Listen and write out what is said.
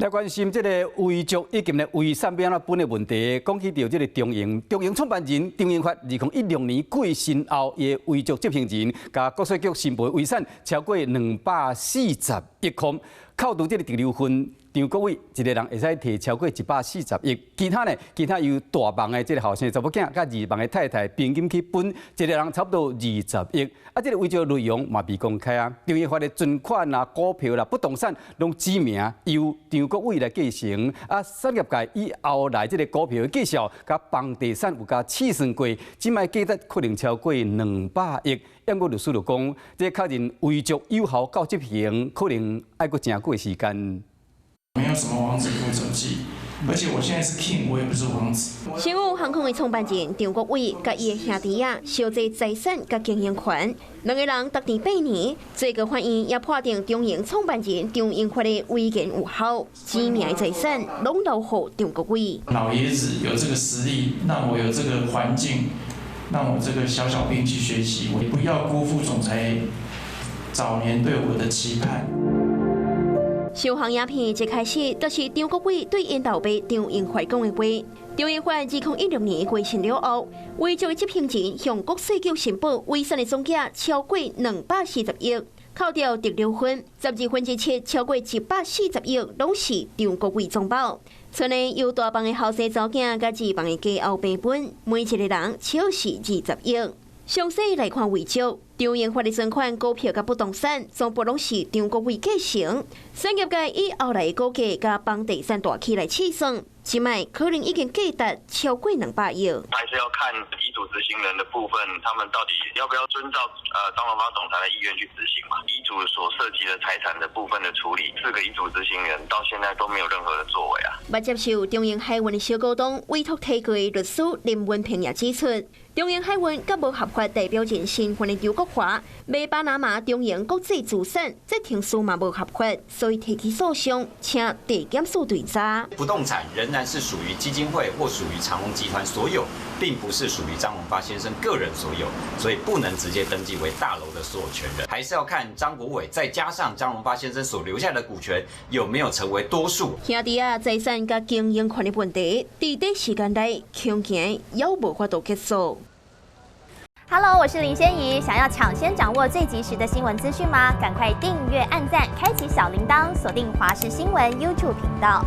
来关心这个遗嘱以及呢遗产要安怎分的问题，讲起到这个中营创办人张英发，2016年过身后，伊的遗嘱执行人甲国税局申报遗产超过240亿元，扣除这个遗留分。张国伟一个人会使摕超过140亿，其他由大房的这个后生查某囝，甲二房的太太平均去分，一个人差不多20亿。啊，这个遗嘱内容嘛未公开啊。张英发的存款啦、股票啦、不动产拢指明由张国伟来继承。啊，产业界以后来这个股票的绩效，甲房地产有甲试算过，即卖价值可能超过200亿。因过律师就讲，这确认遗嘱有效到执行，可能要过真久的时间。 没有什么王子负责记，而且我现在是 king， 我也不是王子。新武航空的创办人张国伟甲伊的兄弟啊，小济财产甲经营权，两个人逐年拜年，最高法院也判定中营创办人张英发的遗言有效，指明的财产拢留予张国伟。老爷子有这个实力，让我有这个环境，让我这个小兵去学习，我不要辜负总裁早年对我的期盼。 首航影片一开始就是张国伟对因老爸张英发讲的话。张英发2016年过身了后，遗嘱的执行人向国税局申报遗产的总价超过240亿，扣掉遗留分，12分之7超过140亿，拢是张国伟总保。村内有大房的后生查某囝，甲二房的家后爸分，每一个人超是20亿。详细来看遗嘱。 张英发的存款、股票甲不动产，全部拢是张国伟继承。产业界以后来的股价甲房地产大起来试算，即卖可能已经价值超过200亿。还是要看遗嘱执行人的部分，他们到底要不要遵照张荣发总裁的意愿去执行嘛？遗嘱所涉及的财产的部分的处理，4个遗嘱执行人到现在都没有任何的作为啊。捌接受中英海运的小股东委托提过律师林文平也指出。 中英海运甲无合法代表人身份的邱国华，卖巴拿马中英国际资产，这庭书嘛无合法，所以提起诉讼，请地检署对查。不动产仍然是属于基金会或属于长荣集团所有，并不是属于张荣发先生个人所有，所以不能直接登记为大楼的所有权人，还是要看张国伟再加上张荣发先生所留下的股权有没有成为多数。兄弟啊，财产甲经营权的问题，在短时间内恐惊也无法度结束。 Hello， 我是林仙怡。想要抢先掌握最及时的新闻资讯吗？赶快订阅、按赞、开启小铃铛，锁定华视新闻 YouTube 频道。